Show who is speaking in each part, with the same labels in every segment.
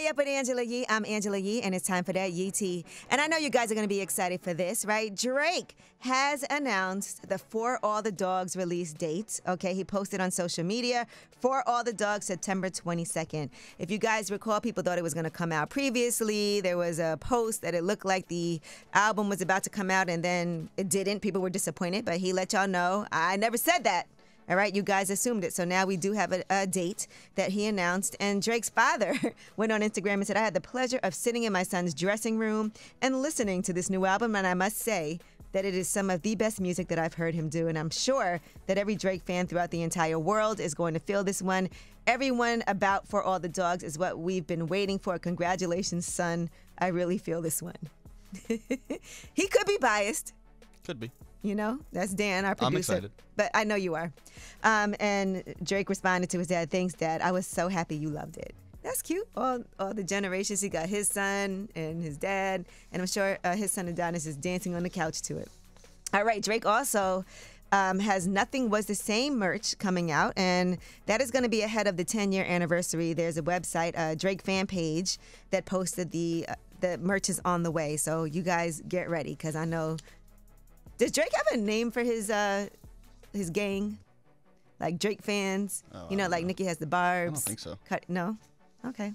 Speaker 1: Stay Up with Angela Yee. I'm Angela Yee, and it's time for that Yee Tea. And I know you guys are going to be excited for this, right? Drake has announced the For All the Dogs release date. Okay, he posted on social media, For All the Dogs, September 22nd. If you guys recall, people thought it was going to come out previously. There was a post that it looked like the album was about to come out, and then it didn't. People were disappointed, but he let y'all know, I never said that. All right, you guys assumed it. So now we do have a date that he announced. And Drake's father went on Instagram and said, I had the pleasure of sitting in my son's dressing room and listening to this new album. And I must say that it is some of the best music that I've heard him do. And I'm sure that every Drake fan throughout the entire world is going to feel this one. Everyone about For All the Dogs is what we've been waiting for. Congratulations, son. I really feel this one. He could be biased.
Speaker 2: Could be.
Speaker 1: You know, that's Dan, our producer.
Speaker 2: I'm excited.
Speaker 1: But I know you are. And Drake responded to his dad, thanks, Dad. I was so happy you loved it. That's cute. All the generations. He got his son and his dad. And I'm sure his son Adonis is dancing on the couch to it. All right, Drake also has Nothing Was the Same merch coming out. And that is going to be ahead of the 10-year anniversary. There's a website, Drake fan page, that posted the merch is on the way. So you guys get ready, because I know... Does Drake have a name for his gang? Like Drake fans?
Speaker 2: Oh,
Speaker 1: you know, like Nicki has the Barbs.
Speaker 2: I don't think so.
Speaker 1: No? Okay.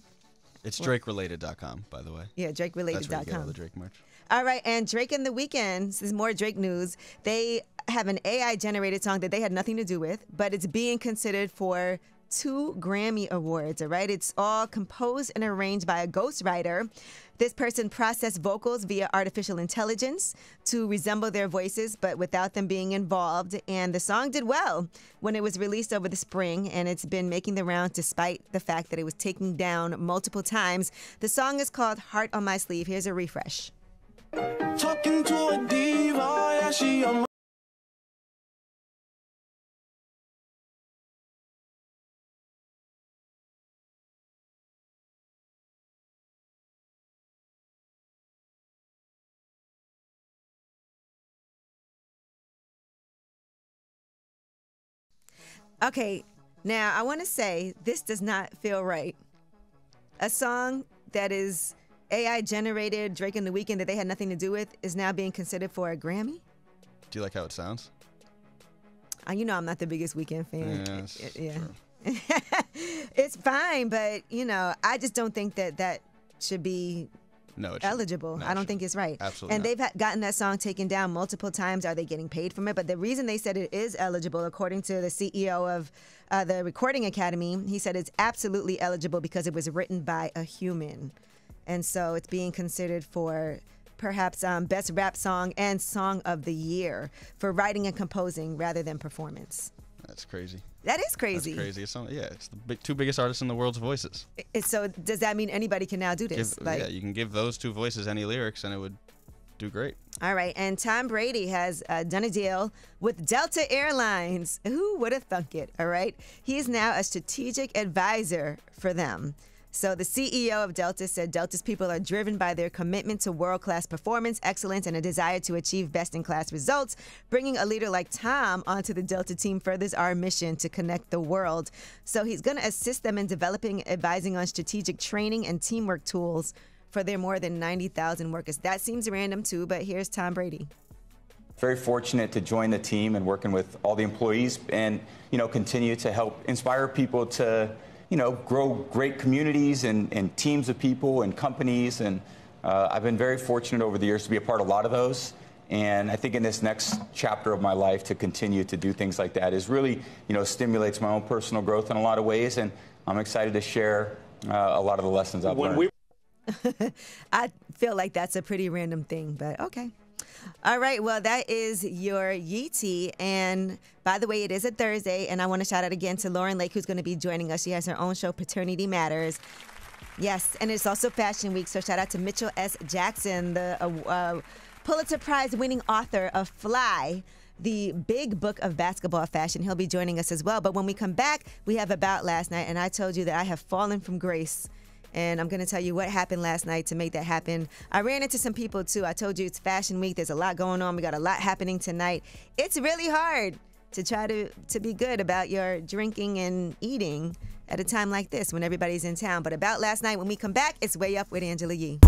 Speaker 2: It's DrakeRelated.com, by the way.
Speaker 1: Yeah, DrakeRelated.com.
Speaker 2: That's where you get all the Drake merch.
Speaker 1: All right, and Drake and the Weeknd, this is more Drake news. They have an AI-generated song that they had nothing to do with, but it's being considered for 2 Grammy Awards, all right? It's all composed and arranged by a ghostwriter. This person processed vocals via artificial intelligence to resemble their voices, but without them being involved. And the song did well when it was released over the spring, and it's been making the rounds despite the fact that it was taken down multiple times. The song is called Heart on My Sleeve. Here's a refresh.
Speaker 3: Talking to a diva, yeah, she on my
Speaker 1: Okay, now I want to say this does not feel right. A song that is AI generated, Drake and the Weeknd, that they had nothing to do with, is now being considered for a Grammy?
Speaker 2: Do you like how it sounds?
Speaker 1: You know I'm not the biggest Weeknd fan.
Speaker 2: Yeah.
Speaker 1: It's fine, but, you know, I just don't think that should be eligible.
Speaker 2: No,
Speaker 1: I don't think it's right.
Speaker 2: Absolutely
Speaker 1: and
Speaker 2: not.
Speaker 1: they've gotten that song taken down multiple times. Are they getting paid from it? But the reason they said it is eligible, according to the CEO of the Recording Academy, he said it's absolutely eligible because it was written by a human. And so it's being considered for perhaps Best Rap Song and Song of the Year for writing and composing rather than performance.
Speaker 2: That's crazy.
Speaker 1: That is crazy.
Speaker 2: That's crazy. It's the 2 biggest artists in the world's voices.
Speaker 1: So does that mean anybody can now do this?
Speaker 2: Yeah, you can give those 2 voices any lyrics and it would do great.
Speaker 1: All right, and Tom Brady has done a deal with Delta Airlines. Who would have thunk it, all right? He is now a strategic advisor for them. So the CEO of Delta said Delta's people are driven by their commitment to world-class performance, excellence, and a desire to achieve best-in-class results. Bringing a leader like Tom onto the Delta team furthers our mission to connect the world. So he's going to assist them in developing, advising on strategic training and teamwork tools for their more than 90,000 workers. That seems random too, but here's Tom Brady.
Speaker 4: Very fortunate to join the team and working with all the employees and, continue to help inspire people to grow great communities and teams of people and companies. And I've been very fortunate over the years to be a part of a lot of those. And I think in this next chapter of my life to continue to do things like that is really, stimulates my own personal growth in a lot of ways. And I'm excited to share a lot of the lessons I've learned.
Speaker 1: I feel like that's a pretty random thing, but okay. All right, well, that is your Yee Tea. And by the way, it is a Thursday, and I want to shout out again to Lauren Lake, who's going to be joining us. She has her own show, Paternity Matters. Yes, and it's also Fashion Week, so shout out to Mitchell S. Jackson, the Pulitzer Prize-winning author of Fly, the big book of basketball fashion. He'll be joining us as well. But when we come back, we have About Last Night, and I told you that I have fallen from grace. And I'm going to tell you what happened last night to make that happen. I ran into some people, too. I told you it's Fashion Week. There's a lot going on. We got a lot happening tonight. It's really hard to try to be good about your drinking and eating at a time like this when everybody's in town. But about last night, when we come back, it's Way Up with Angela Yee.